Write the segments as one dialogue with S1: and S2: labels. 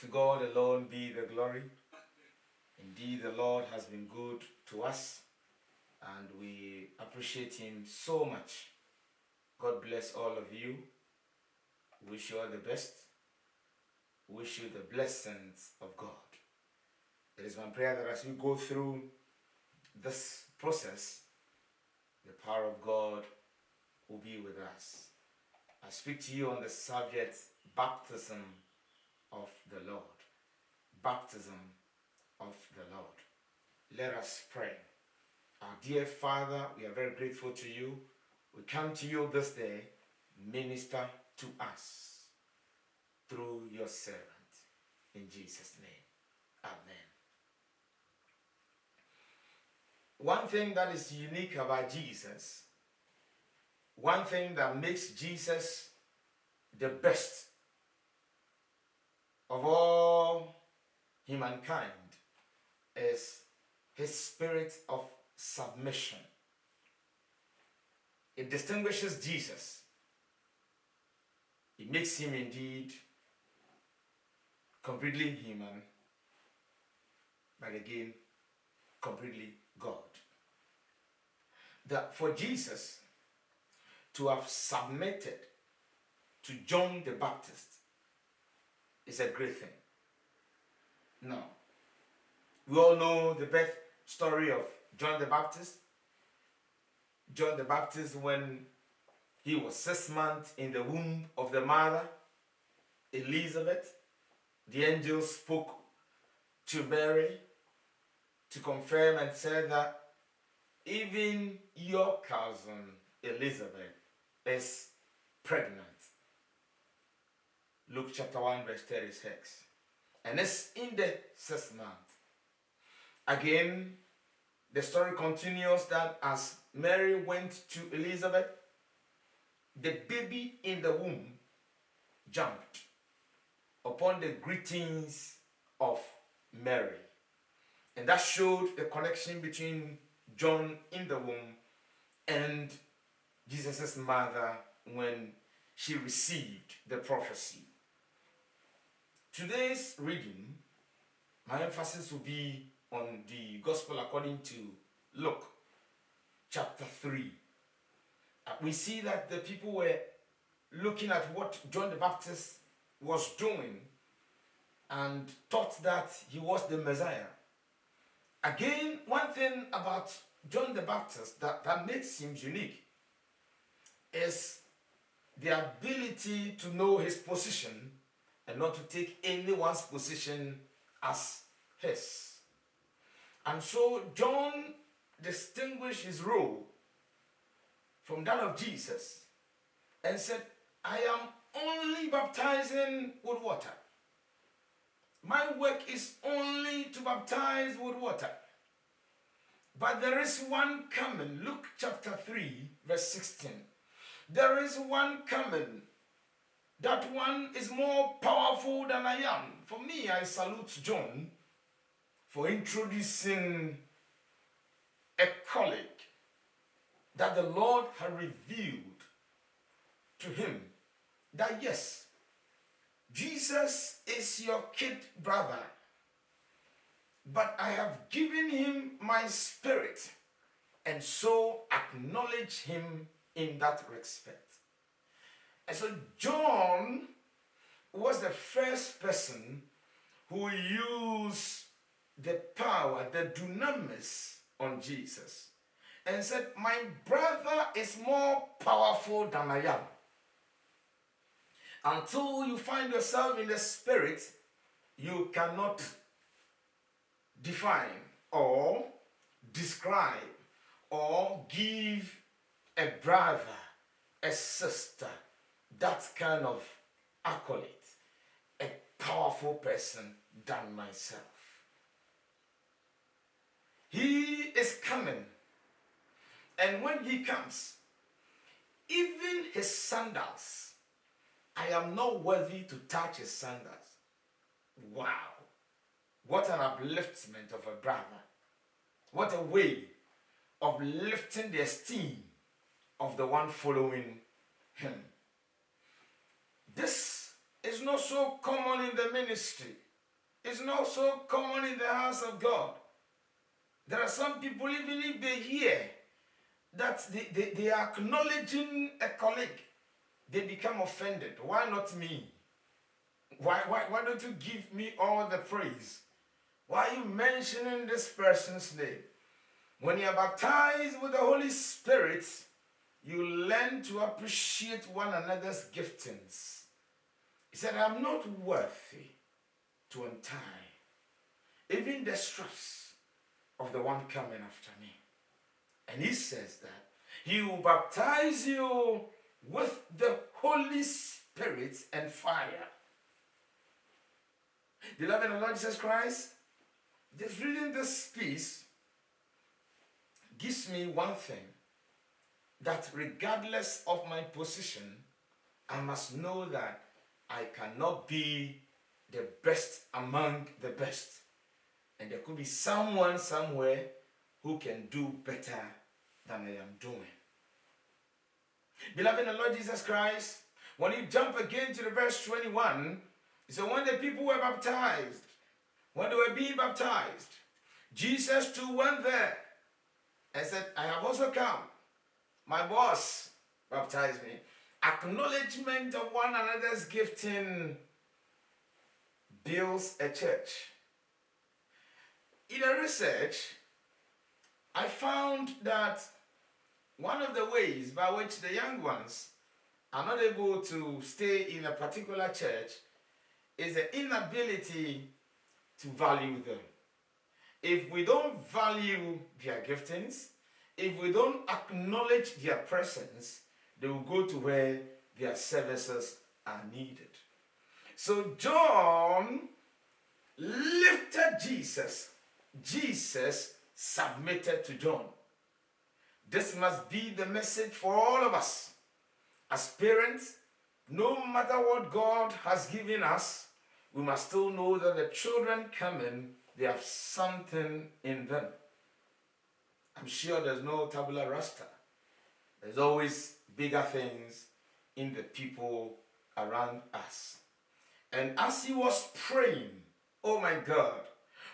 S1: To God alone be the glory. Indeed, the Lord has been good to us, and we appreciate Him so much. God bless all of you. Wish you all the best. Wish you the blessings of God. It is my prayer that as we go through this process, the power of God will be with us. I speak to you on the subject, baptism of the Lord. Baptism of the Lord. Let us pray. Our dear Father, we are very grateful to you. We come to you this day, minister to us through your servant. In Jesus' name, amen. One thing that is unique about Jesus, one thing that makes Jesus the best of all humankind is his spirit of submission. It distinguishes Jesus. It makes him indeed completely human, but again, completely God. That for Jesus to have submitted to John the Baptist is a great thing. Now, we all know the birth story of John the Baptist. John the Baptist, when he was 6 months in the womb of the mother, Elizabeth, the angel spoke to Mary to confirm and said that even your cousin Elizabeth is pregnant. Luke chapter 1 verse 36. And it's in the 6th month. Again, the story continues that as Mary went to Elizabeth, the baby in the womb jumped upon the greetings of Mary. And that showed the connection between John in the womb and Jesus' mother when she received the prophecy. Today's reading, my emphasis will be on the Gospel according to Luke chapter 3. We see that the people were looking at what John the Baptist was doing and thought that he was the Messiah. Again, one thing about John the Baptist that makes him unique is the ability to know his position and not to take anyone's position as his. And so John distinguished his role from that of Jesus and said, I am only baptizing with water. My work is only to baptize with water. But there is one coming, Luke chapter 3, verse 16. There is one coming. That one is more powerful than I am. For me, I salute John for introducing a colleague that the Lord had revealed to him that yes, Jesus is your kid brother, but I have given him my spirit, and so acknowledge him in that respect. And so John was the first person who used the power, the dunamis on Jesus, and said, my brother is more powerful than I am. Until you find yourself in the spirit, you cannot define or describe or give a brother, a sister, that kind of accolade, a powerful person than myself. He is coming, and when he comes, even his sandals, I am not worthy to touch his sandals. Wow. What an upliftment of a brother. What a way of lifting the esteem of the one following him. This is not so common in the ministry. It's not so common in the house of God. There are some people, even if they hear that they are acknowledging a colleague, they become offended. Why not me? Why don't you give me all the praise? Why are you mentioning this person's name? When you are baptized with the Holy Spirit, you learn to appreciate one another's giftings. He said, I'm not worthy to untie even the straps of the one coming after me. And he says that he will baptize you with the Holy Spirit and fire. Beloved in the Lord Jesus Christ, just reading this piece gives me one thing, that regardless of my position, I must know that I cannot be the best among the best. And there could be someone somewhere who can do better than I am doing. Beloved in the Lord Jesus Christ, when you jump again to the verse 21, so when the people were baptized, when they were being baptized, Jesus too went there and said, I have also come. My boss baptized me. Acknowledgement of one another's gifting builds a church. In a research, I found that one of the ways by which the young ones are not able to stay in a particular church is the inability to value them. If we don't value their giftings, if we don't acknowledge their presence, they will go to where their services are needed. So John lifted Jesus. Jesus submitted to John. This must be the message for all of us. As parents, no matter what God has given us, we must still know that the children coming, they have something in them. I'm sure there's no tabula rasa. There's always bigger things in the people around us. And as he was praying, oh my God,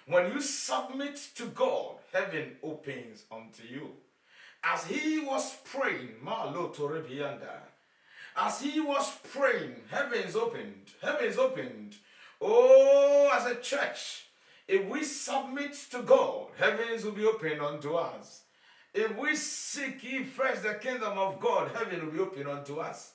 S1: when you submit to God, heaven opens unto you. As he was praying, as he was praying, heavens opened, heavens opened. Oh, as a church, if we submit to God, heavens will be open unto us. If we seek ye first the kingdom of God, heaven will be open unto us.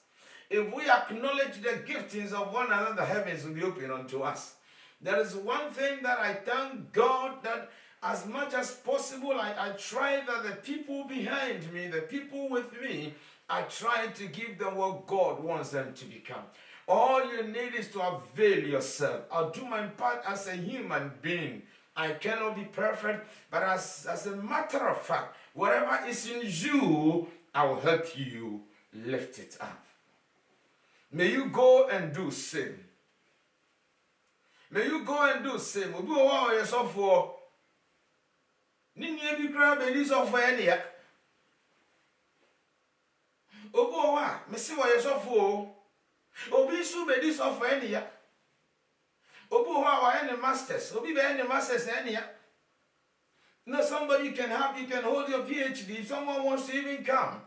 S1: If we acknowledge the giftings of one another, heavens will be open unto us. There is one thing that I thank God that as much as possible, I try that the people behind me, the people with me, I try to give them what God wants them to become. All you need is to avail yourself. I'll do my part as a human being. I cannot be perfect, but as a matter of fact, whatever is in you, I will help you lift it up. May you go and do same. May you go and do same. Obi owa yourself for Nini bi kra be ni so for any ya. Obi owa me se wa yourself for Obi su be this of any ya. Obi owa wa any masters. Obi be any masters any ya. No, somebody can hold your PhD if someone wants to even come.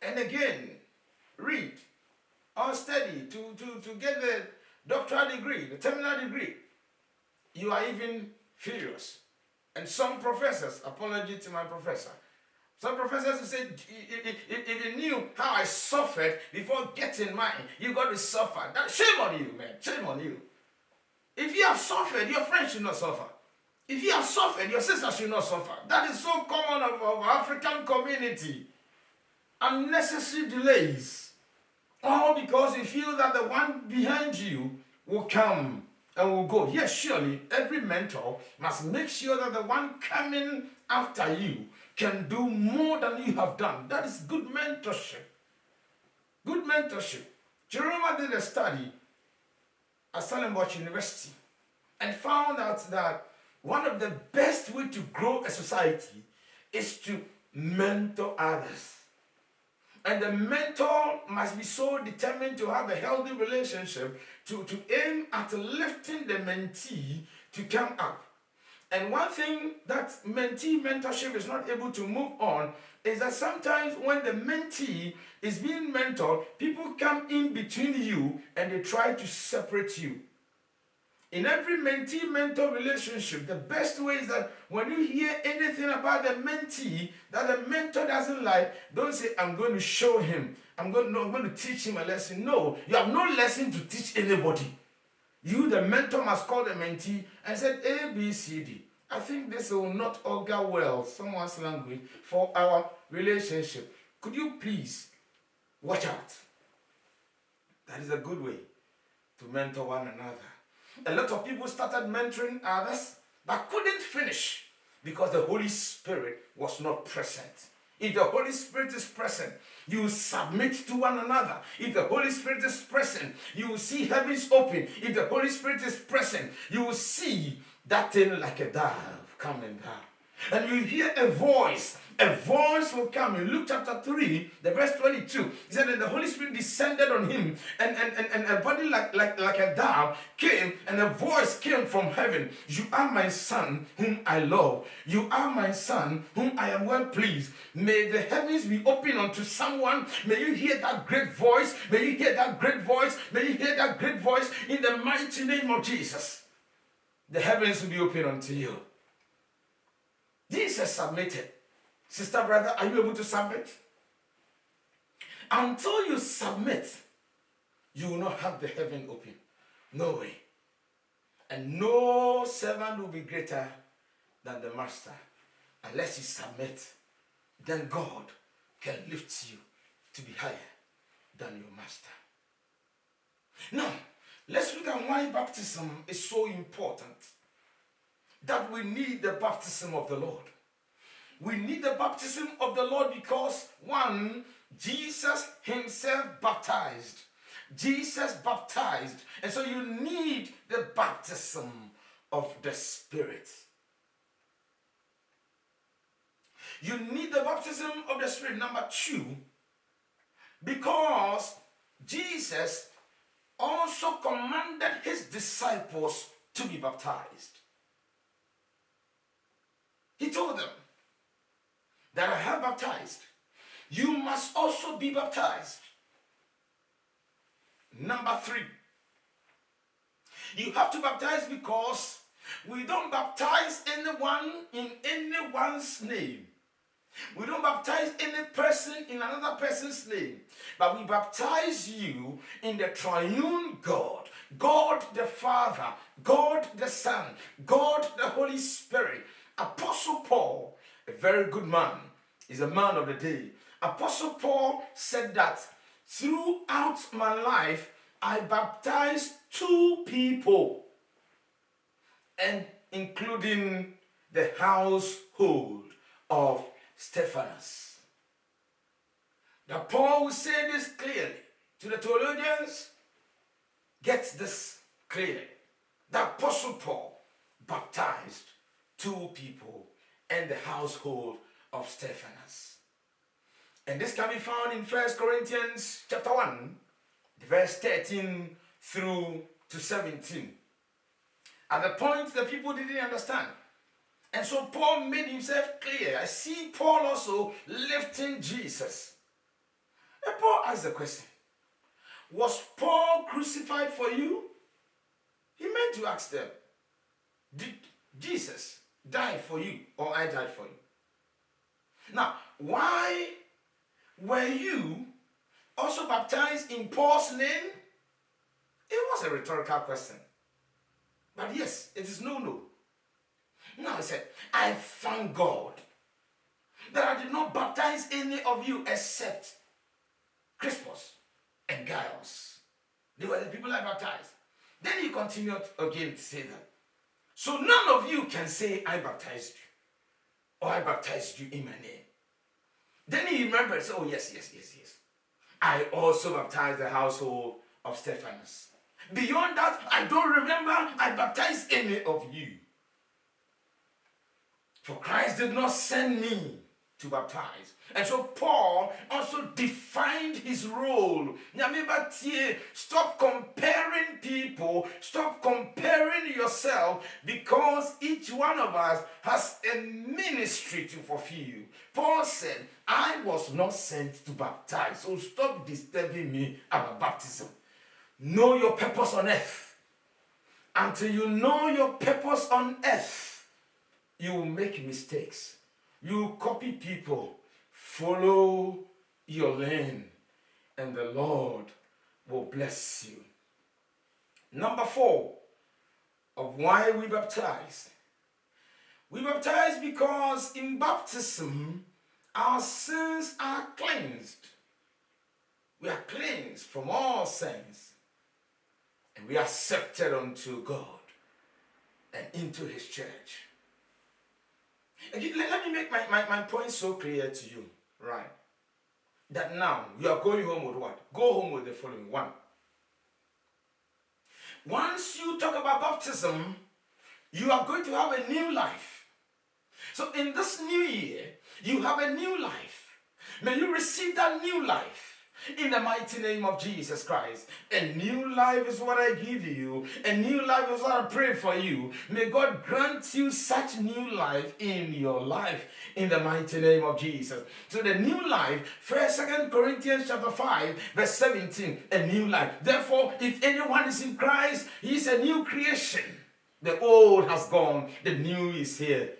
S1: And again, read or study to get the doctoral degree, the terminal degree. You are even furious. And some professors, apology to my professor, some professors who said, if you knew how I suffered before getting mine, you got to suffer. Shame on you, man. Shame on you. If you have suffered, your friends should not suffer. If you have suffered, your sisters should not suffer. That is so common of our African community. Unnecessary delays. All because you feel that the one behind you will come and will go. Yes, surely every mentor must make sure that the one coming after you can do more than you have done. That is good mentorship. Good mentorship. Jerome did a study at Stellenbosch University and found out that one of the best ways to grow a society is to mentor others. And the mentor must be so determined to have a healthy relationship to aim at lifting the mentee to come up. And one thing that mentee mentorship is not able to move on is that sometimes when the mentee is being mentored, people come in between you and they try to separate you. In every mentee-mentor relationship, the best way is that when you hear anything about the mentee that the mentor doesn't like, don't say, I'm going to show him. I'm going to teach him a lesson. No, you have no lesson to teach anybody. You, the mentor, must call the mentee and say, A, B, C, D. I think this will not augur well, someone's language, for our relationship. Could you please watch out? That is a good way to mentor one another. A lot of people started mentoring others but couldn't finish because the Holy Spirit was not present. If the Holy Spirit is present, you submit to one another. If the Holy Spirit is present, you will see heavens open. If the Holy Spirit is present, you will see that thing like a dove coming down. And you hear a voice. A voice will come. In Luke chapter 3, the verse 22, he said that the Holy Spirit descended on him, and a body like a dove came, and a voice came from heaven. You are my son, whom I love. You are my son, whom I am well pleased. May the heavens be open unto someone. May you hear that great voice. May you hear that great voice. May you hear that great voice in the mighty name of Jesus. The heavens will be open unto you. Jesus submitted. Sister, brother, are you able to submit? Until you submit, you will not have the heaven open. No way. And no servant will be greater than the master. Unless you submit, then God can lift you to be higher than your master. Now, let's look at why baptism is so important. That we need the baptism of the Lord. We need the baptism of the Lord because, one, Jesus himself baptized. Jesus baptized. And so you need the baptism of the Spirit. You need the baptism of the Spirit. Number two, because Jesus also commanded his disciples to be baptized. He told them that I have baptized. You must also be baptized. Number three, you have to baptize because we don't baptize anyone in anyone's name. We don't baptize any person in another person's name, but we baptize you in the triune God. God the Father, God the Son, God the Holy Spirit. Apostle Paul, a very good man, is a man of the day. Apostle Paul said that throughout my life, I baptized 2 people, and including the household of Stephanus. Now Paul will say this clearly to the theologians. Get this clearly. The Apostle Paul baptized 2 people and the household of Stephanus. And this can be found in 1 Corinthians chapter 1, verse 13 through to 17. At the point the people didn't understand. And so Paul made himself clear. I see Paul also lifting Jesus. And Paul asked the question, was Paul crucified for you? He meant to ask them, did Jesus die for you or I died for you? Now, why were you also baptized in Paul's name? It was a rhetorical question. But yes, it is no. Now he said, I thank God that I did not baptize any of you except Crispus and Gaius. They were the people I baptized. Then he continued again to say that. So none of you can say I baptized you or I baptized you in my name. Then he remembered, oh yes. I also baptized the household of Stephanus. Beyond that, I don't remember I baptized any of you. For Christ did not send me to baptize. And so Paul also defined his role. Stop comparing people, stop comparing yourself, because each one of us has a ministry to fulfill. Paul said, I was not sent to baptize, so stop disturbing me about baptism. Know your purpose on earth. Until you know your purpose on earth, you will make mistakes. You copy people. Follow your lane, and the Lord will bless you. Number 4 of why we baptize. We baptize because in baptism, our sins are cleansed. We are cleansed from all sins, and we are accepted unto God and into His church. Again, let me make my point so clear to you, right? That now you are going home with what? Go home with the following. 1. Once you talk about baptism, you are going to have a new life. So in this new year, you have a new life. May you receive that new life. In the mighty name of Jesus Christ. A new life is what I give you. A new life is what I pray for you. May God grant you such new life in your life. In the mighty name of Jesus. So the new life, 2 Corinthians chapter 5, verse 17, a new life. Therefore, if anyone is in Christ, he is a new creation. The old has gone, the new is here.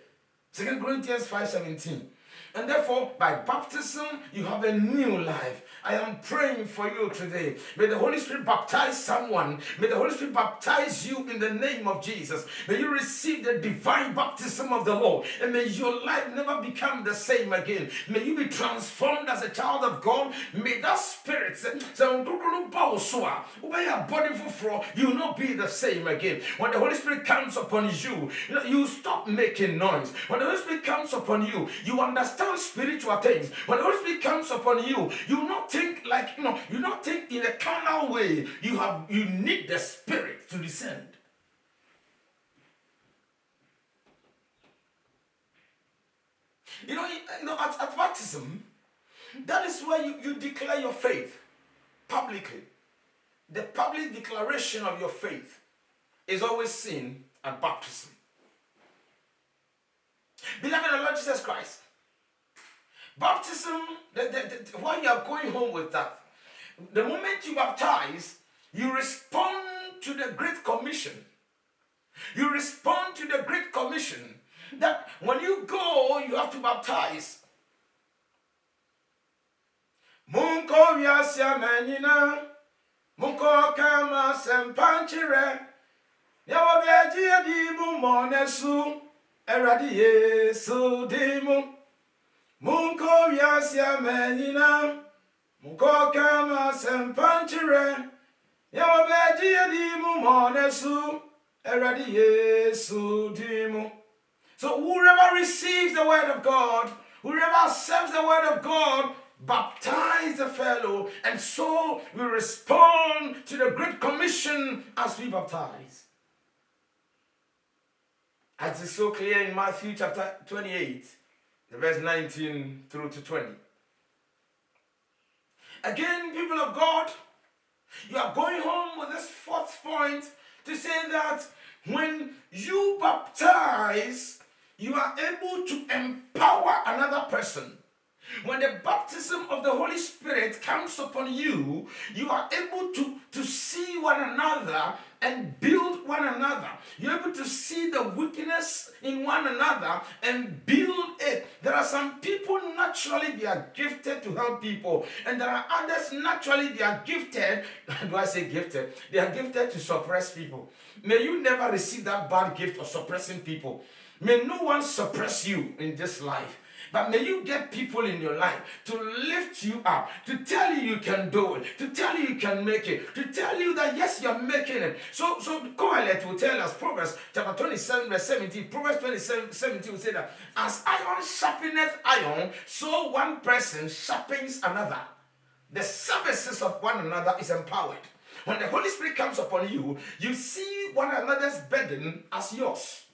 S1: 2 Corinthians 5:17. And therefore, by baptism, you have a new life. I am praying for you today. May the Holy Spirit baptize someone. May the Holy Spirit baptize you in the name of Jesus. May you receive the divine baptism of the Lord. And may your life never become the same again. May you be transformed as a child of God. May that spirit, you will not be the same again. When the Holy Spirit comes upon you, you stop making noise. When the Holy Spirit comes upon you, you understand spiritual things. When the Holy Spirit comes upon you, you will not think like, you not think in a carnal way. You need the Spirit to descend. At baptism, that is where you declare your faith publicly. The public declaration of your faith is always seen at baptism. Beloved in the Lord Jesus Christ, baptism, while you are going home with that, the moment you baptize, you respond to the Great Commission. You respond to the Great Commission that when you go, you have to baptize. Munko vyasya menina, munko kama sempanchire, yawabeji adibu monesu, eradi Yesu dimu. Munko vyasya menina, munko kama sempanchire, yawabeji adibu monesu, eradi Yesu dimu. So whoever receives the word of God, whoever accepts the word of God, baptize the fellow, and so we respond to the Great Commission as we baptize. As is so clear in Matthew chapter 28, verse 19 through to 20. Again, people of God, you are going home with this 4th point to say that when you baptize, you are able to empower another person. When the baptism of the Holy Spirit comes upon you, you are able to see one another and build one another. You're able to see the weakness in one another and build it. There are some people naturally they are gifted to help people, and there are others naturally they are gifted. Do I say gifted? They are gifted to suppress people. May you never receive that bad gift of suppressing people. May no one suppress you in this life. But may you get people in your life to lift you up, to tell you you can do it, to tell you you can make it, to tell you that yes, you're making it. So Kohelet will tell us, Proverbs chapter 27, verse 17, Proverbs 27, 17 will say that as iron sharpeneth iron, so one person sharpens another. The services of one another is empowered. When the Holy Spirit comes upon you, you see one another's burden as yours,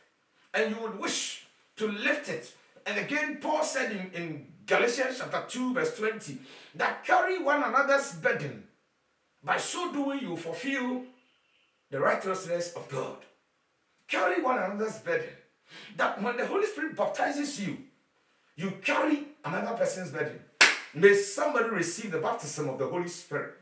S1: and you would wish to lift it And again, Paul said in Galatians chapter 2, verse 20, that carry one another's burden. By so doing, you fulfill the righteousness of God. Carry one another's burden. That when the Holy Spirit baptizes you, you carry another person's burden. May somebody receive the baptism of the Holy Spirit.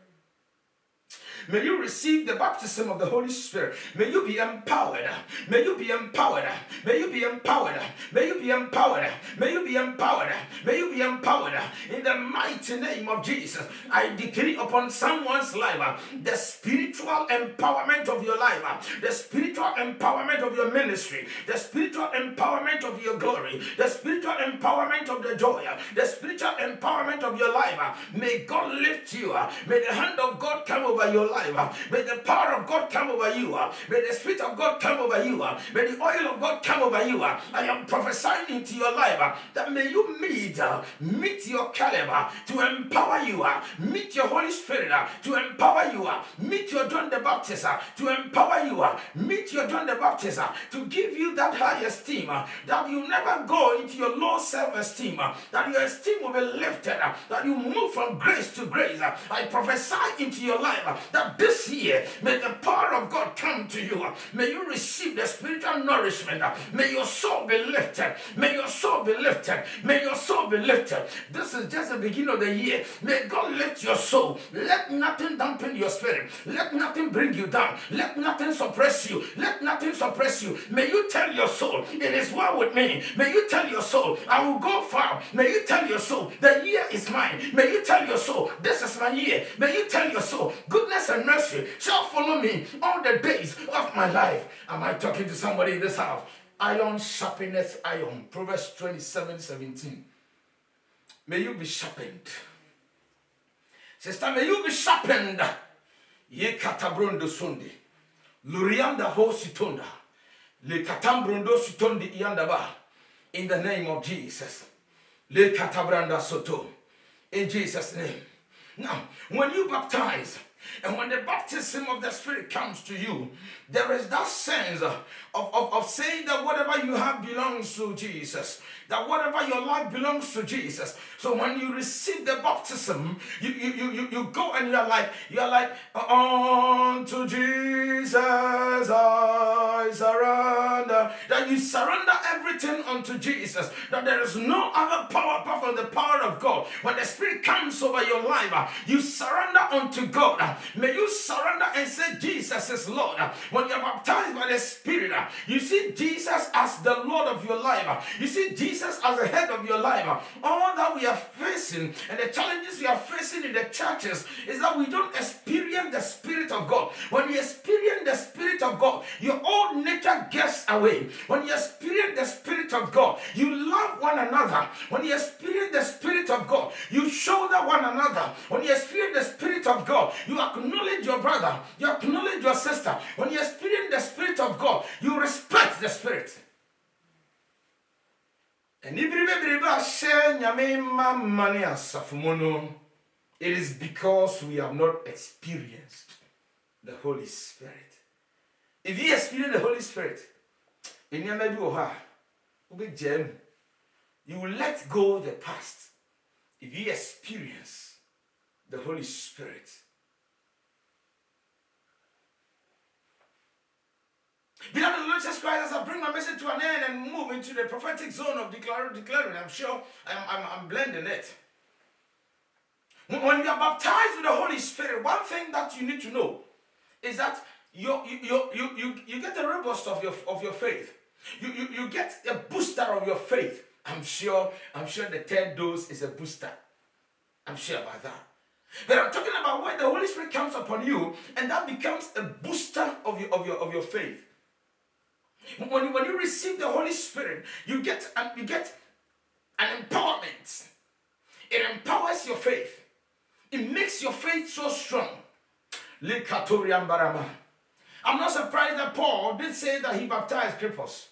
S1: May you receive the baptism of the Holy Spirit. May you be empowered. May you be empowered. May you be empowered. May you be empowered. May you be empowered. May you be empowered. In the mighty name of Jesus, I decree upon someone's life the spiritual empowerment of your life, the spiritual empowerment of your ministry, the spiritual empowerment of your glory, the spiritual empowerment of the joy, the spiritual empowerment of your life. May God lift you. May the hand of God come over your life. May the power of God come over you. May the Spirit of God come over you. May the oil of God come over you. I am prophesying into your life that may you meet your caliber to empower you. Meet your Holy Spirit to empower you. Meet your John the Baptist to empower you. Meet your John the Baptist to give you that high esteem, that you never go into your low self-esteem, that your esteem will be lifted, that you move from grace to grace. I prophesy into your life that this year may the power of God come to you. May you receive the spiritual nourishment. May your soul be lifted. May your soul be lifted. May your soul be lifted. This is just the beginning of the year. May God lift your soul. Let nothing dampen your spirit. Let nothing bring you down. Let nothing suppress you. Let nothing suppress you. May you tell your soul, it is well with me. May you tell your soul, I will go far. May you tell your soul, the year is mine. May you tell your soul, this is my year. May you tell your soul, goodness and mercy shall follow me all the days of my life. Am I talking to somebody in this house? Iron sharpeneth iron. Proverbs 27:17. May you be sharpened. Sister, may you be sharpened. Ye katabrondo sonde. Lurianda ho sitonda. Le katambrondo sitonde iandaba. In the name of Jesus. Le katabranda soto. In Jesus' name. Now, when you baptize, and when the baptism of the Spirit comes to you, there is that sense of saying that whatever you have belongs to Jesus. That whatever your life belongs to Jesus. So when you receive the baptism, you go and you're like, unto Jesus I surrender. That you surrender everything unto Jesus. That there is no other power apart from the power of God. When the Spirit comes over your life, you surrender unto God. May you surrender and say Jesus is Lord. When you're baptized by the Spirit, you see Jesus as the Lord of your life. You see Jesus as the head of your life. All that we are facing and the challenges we are facing in the churches is that we don't experience the Spirit of God. When you experience the Spirit of God, your old nature gets away. When you experience the Spirit of God, you love one another. When you experience the Spirit of God, you shoulder one another. When you experience the Spirit of God, you acknowledge your brother, you acknowledge your sister. When you experience the Spirit of God, you respect the Spirit. And it is because we have not experienced the Holy Spirit. If you experience the Holy Spirit, you will let go of the past. If you experience the Holy Spirit, beloved Lord Jesus Christ, as I bring my message to an end and move into the prophetic zone of declaring, I'm sure I'm blending it. When you are baptized with the Holy Spirit, one thing that you need to know is that you get a robust of your faith. You get a booster of your faith. I'm sure the third dose is a booster. I'm sure about that. But I'm talking about when the Holy Spirit comes upon you, and that becomes a booster of your faith. When you receive the Holy Spirit, you get an empowerment. It empowers your faith. It makes your faith so strong. I'm not surprised that Paul did say that he baptized Crispus.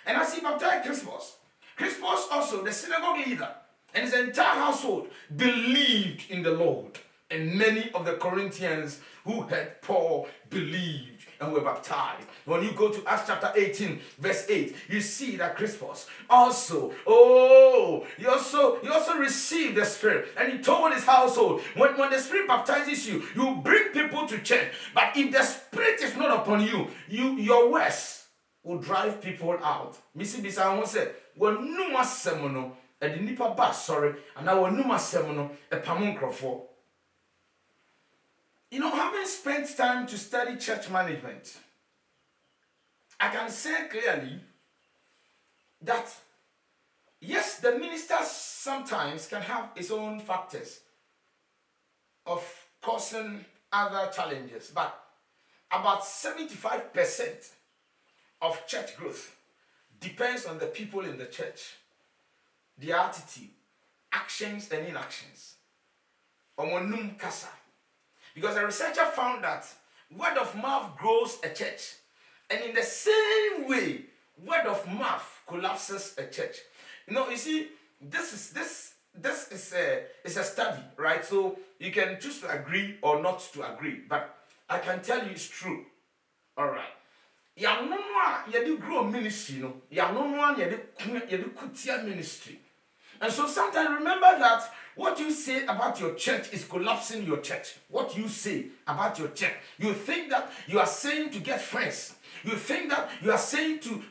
S1: And as he baptized Crispus also, the synagogue leader, and his entire household believed in the Lord. And many of the Corinthians who had Paul believed and were baptized. When you go to Acts chapter 18, verse 8, you see that Crispus also, he also received the Spirit, and he told his household, when the Spirit baptizes you, you bring people to church. But if the Spirit is not upon you, your words will drive people out. Missy Bisa won't say, well, no more semono, and the nipa bass, sorry, and I will no more semono, a pamuncrofo. You know, having spent time to study church management, I can say clearly that yes, the minister sometimes can have its own factors of causing other challenges, but about 75% of church growth depends on the people in the church, their attitude, actions and inactions. Omonum kasa. Because a researcher found that word of mouth grows a church. And in the same way, word of mouth collapses a church. You know, you see, this is a study, right? So you can choose to agree or not to agree. But I can tell you it's true. All right. You grow ministry, you know. You kutia ministry. And so sometimes remember that what you say about your church is collapsing your church. What you say about your church. You think that you are saying to get friends. You think that you are saying to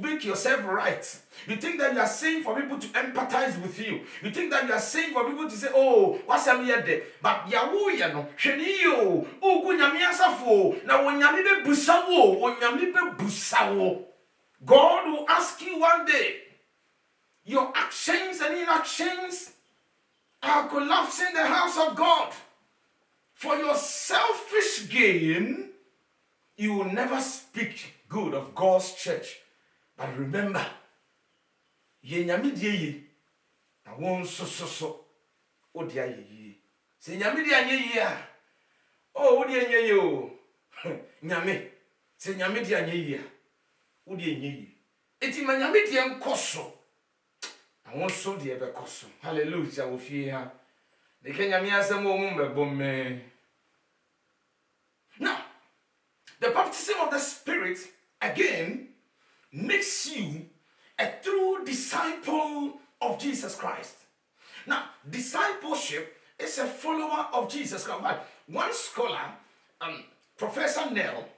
S1: make yourself right. You think that you are saying for people to empathize with you. You think that you are saying for people to say, oh, what's I'm here there? But yawo no, sheniyo, ugu nyamiasafo, na wonyamibe busawo, wonyamibe busawo. God will ask you one day, your actions and inactions are collapsing the house of God. For your selfish gain, you will never speak good of God's church. But remember, ye nyame die ye, na won so o dia ye. Se nyame die anye ye a, o die anye ye o. Nyame, se nyame die anye ye a, o die anye ye. Enti ma nyame die nkoso. Na won so die be koso. Hallelujah wo fie ha. De ke nyame asem o mu be bomme. Now, the baptism of the Spirit, again, makes you a true disciple of Jesus Christ. Now, discipleship is a follower of Jesus Christ. But one scholar, Professor Nell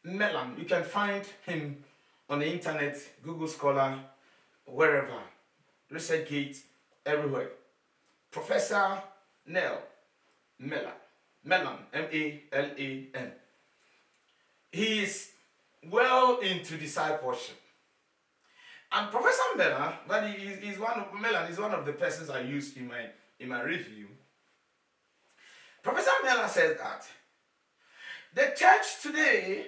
S1: Mellon, you can find him on the internet, Google Scholar, wherever, ResearchGate, everywhere. Professor Nell Mellon, M-A-L-A-N. He is well into discipleship. And Professor Mellon, that is one of the persons I used in my review. Professor Mellon says that the church today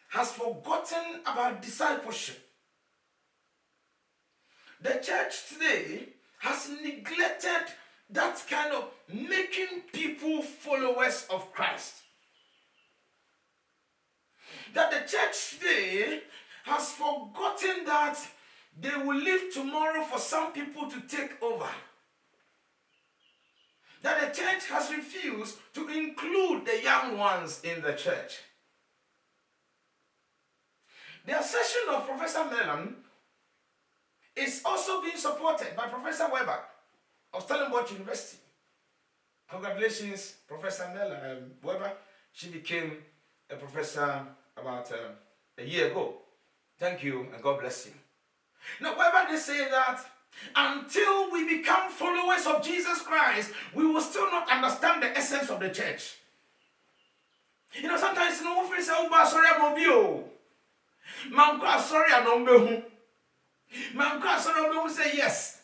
S1: has forgotten about discipleship. The church today has neglected that kind of making people followers of Christ. That the church today has forgotten that they will leave tomorrow for some people to take over. That the church has refused to include the young ones in the church. The assertion of Professor Mellon is also being supported by Professor Weber of Stellenbosch University. Congratulations, Professor Weber. She became a professor about a year ago. Thank you and God bless you. Now, Weber, they say that until we become followers of Jesus Christ, we will still not understand the essence of the church. You know, sometimes no one says, "Oh, sorry, I'm obio." Man, sorry, I'm not. Man, sorry, I'm say yes.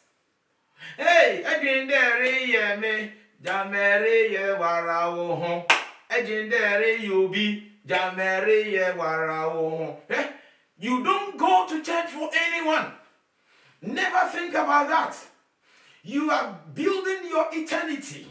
S1: Hey, again there, yeah, me, Jamere, yeah, warao home. Again there, you be Jamere, yeah, warao home. You don't go to church for anyone. Never think about that. You are building your eternity.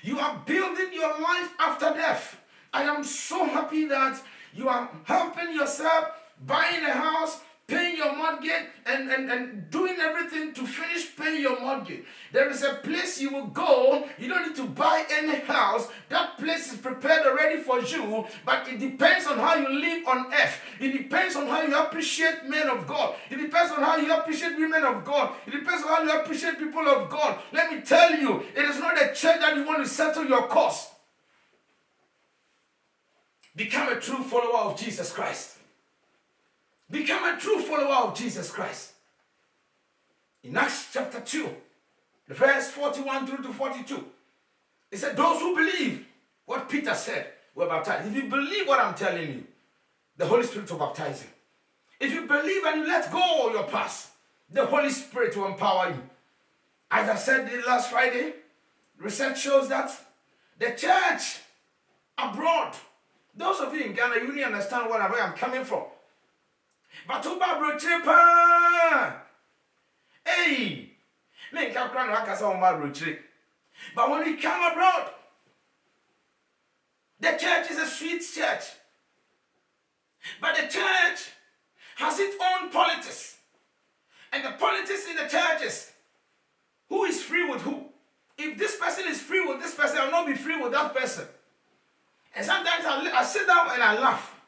S1: You are building your life after death. I am so happy that you are helping yourself, buying a house, paying your mortgage and doing everything to finish paying your mortgage. There is a place you will go. You don't need to buy any house. That place is prepared already for you, but it depends on how you live on earth. It depends on how you appreciate men of God. It depends on how you appreciate women of God. It depends on how you appreciate people of God. Let me tell you, it is not a church that you want to settle your cause. Become a true follower of Jesus Christ. Become a true follower of Jesus Christ. In Acts chapter 2, the verse 41 through to 42, it said, those who believe what Peter said were baptized. If you believe what I'm telling you, the Holy Spirit will baptize you. If you believe and you let go of your past, the Holy Spirit will empower you. As I said last Friday, research shows that the church abroad, those of you in Ghana, you really understand where I'm coming from. But hey, but when we come abroad, the church is a sweet church. But the church has its own politics. And the politics in the churches, who is free with who? If this person is free with this person, I will not be free with that person. And sometimes I sit down and I laugh.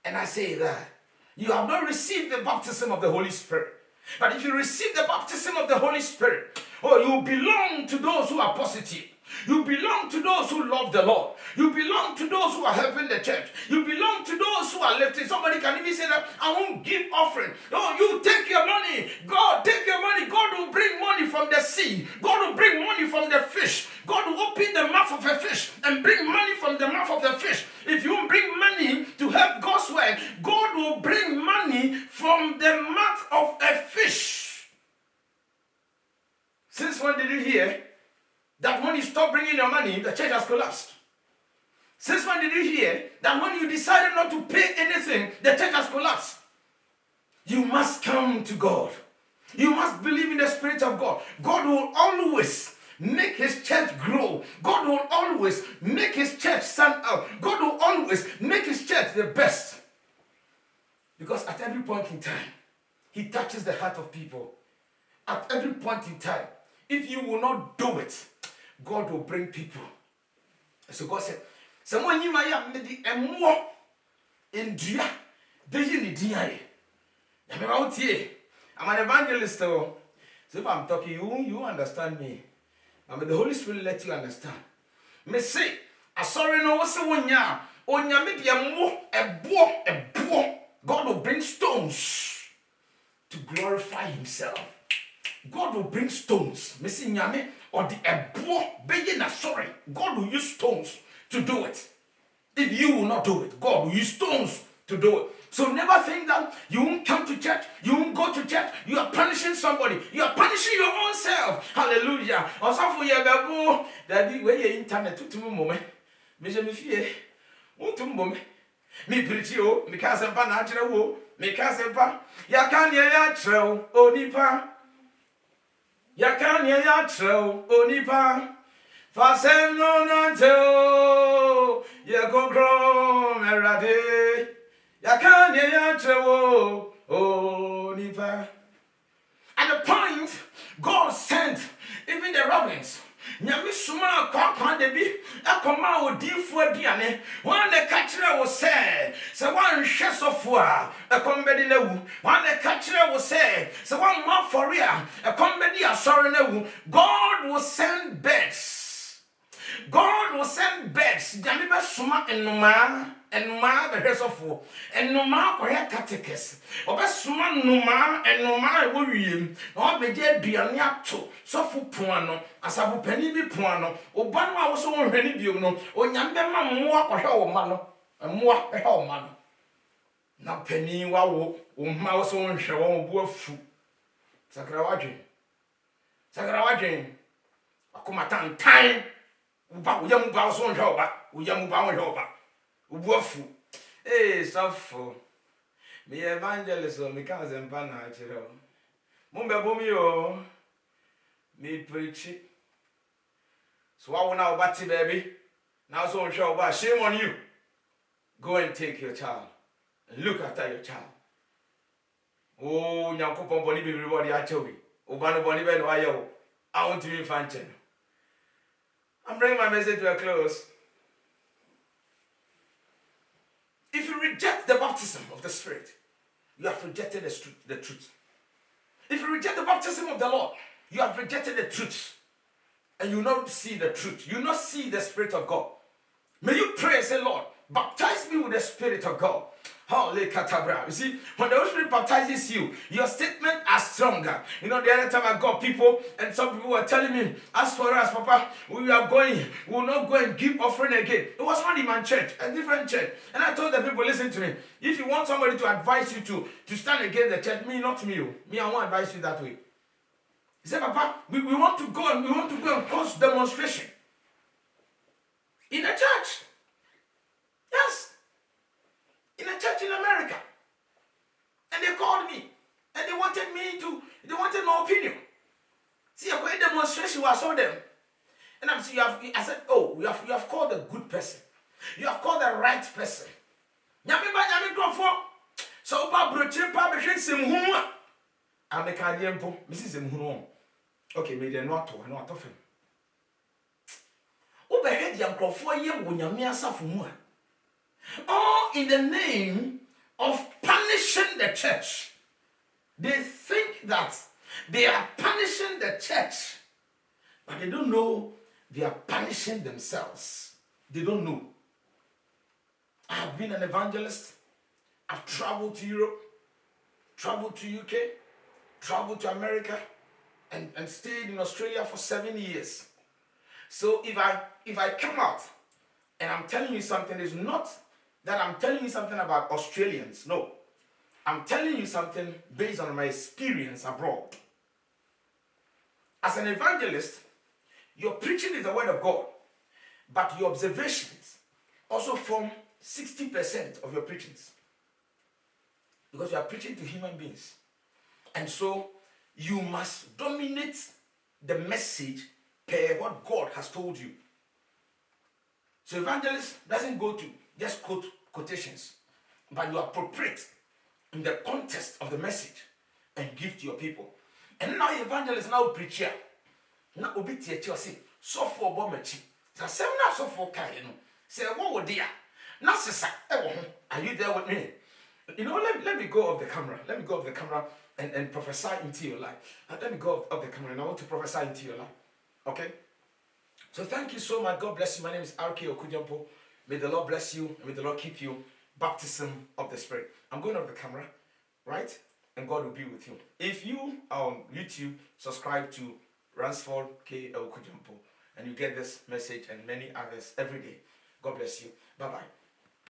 S1: And I say that you have not received the baptism of the Holy Spirit. But if you receive the baptism of the Holy Spirit, you belong to those who are positive. You belong to those who love the Lord. You belong to those who are helping the church. You belong to those who are lifting. Somebody can even say that, I won't give offering. No, you take your money. God, take your money. God will bring money from the sea. God will bring money from the fish. God will open the mouth of a fish and bring money from the mouth of the fish. If you bring money to help God's work, God will bring money from the mouth of a fish. Since when did you hear that when you stop bringing your money, the church has collapsed? Since when did you hear that when you decided not to pay anything, the church has collapsed? You must come to God. You must believe in the Spirit of God. God will always make his church grow. God will always make his church stand out. God will always make his church the best. Because at every point in time, he touches the heart of people. At every point in time, if you will not do it, God will bring people. So God said, someone you might have made a more in Dia, I'm an evangelist. So if I'm talking, you understand me. I mean, the Holy Spirit let you understand. Me say, I sorry no what's the one ya. Onya me be a boy. God will bring stones to glorify himself. God will bring stones. Missing Nyame or the ebo be na sorry. God will use stones to do it. If you will not do it, God will use stones to do it. So never think that you won't come to church, you won't go to church, you are punishing somebody, you are punishing your own self. Hallelujah. Also for your babu, that be where your internet to moment. Me fear. Won't to moment. Me preach you, me can't say natural, me can't say ya can't ya trail, oh nipa. Ya can't ya trail, oh nipa. Fasten no until ya go grow merade. Ya can't ya trail, oh nipa. At the point, God sent even the rabbins. Nyame suma kwa de bi akoma odifo aduane wan ne kachira wo se wan hwe sofo a ekombedi na wu wan ne kachira wo se wan ma fori a ekombedi asori na wu. God will send birds. God will send birds. Nyame be suma enuma be hwesofo enuma ko he catechist obesuma enuma wo wiem na obeje aduane ato sofo poano asabu pani bi poano oba no a wo so hwe ni biom no onyambe ma mmoa ko hwe wo ma no mmoa hwe wo ma no na pani wa wo ma wo so hwe wo bu afu sakra wadwen akoma tantan uba uyam ba so hwe oba uyam ba hwe oba ubuafu suffer me evangelist o me ka zempa na akire o mo mbebo mi o me preach so I wanna obati baby now so sure about shame on you. Go and take your child and look after your child. Oh, Yankopon Boni, everybody are chowy. Obano Boni Ben Wayo. I want to be function. I'm bringing my message to a close. If you reject the baptism of the Spirit, you have rejected the truth. If you reject the baptism of the Lord, you have rejected the truth. And you not see the truth. You not see the Spirit of God. May you pray and say, Lord, baptize me with the Spirit of God. You see, when the Holy Spirit baptizes you, your statements are stronger. You know, the other time I got people, and some people were telling me, as for us, Papa, we will not go and give offering again. It was not in my church, a different church. And I told the people, listen to me. If you want somebody to advise you to stand against the church, me, not me. Me, I won't advise you that way. He said, Papa, we want to go and cause demonstration in a church. Yes. In a church in America. And they called me. And they wanted my opinion. See, a great demonstration, I saw them. And I said, oh, you have called a good person. You have called the right person. So, I'm the Canadian, Mrs. Mhuno. Okay, maybe they're not of him. Overhead young crop 4 years when you're mere suffering. All in the name of punishing the church. They think that they are punishing the church, but they don't know they are punishing themselves. They don't know. I have been an evangelist. I've traveled to Europe, traveled to UK, traveled to America, and stayed in Australia for 7 years. So if I come out and I'm telling you something, it's not that I'm telling you something about Australians. No. I'm telling you something based on my experience abroad. As an evangelist, your preaching is the word of God, but your observations also form 60% of your preachings. Because you are preaching to human beings. And so you must dominate the message per what God has told you. So evangelist doesn't go to just quote quotations, but you appropriate in the context of the message and give to your people. And now evangelist now preacher. Now obi teacher say so for bomachi. Say seminar so for kai no. Say what would dia? Now sisa are you there with me? You know, let me go off the camera. Let me go off the camera and prophesy into your life. Let me go off the camera and I want to prophesy into your life. Okay? So thank you so much. God bless you. My name is RK Okudjampo. May the Lord bless you and may the Lord keep you. Baptism of the Spirit. I'm going off the camera, right? And God will be with you. If you are on YouTube, subscribe to Ransford K. Okudjampo and you get this message and many others every day. God bless you. Bye-bye.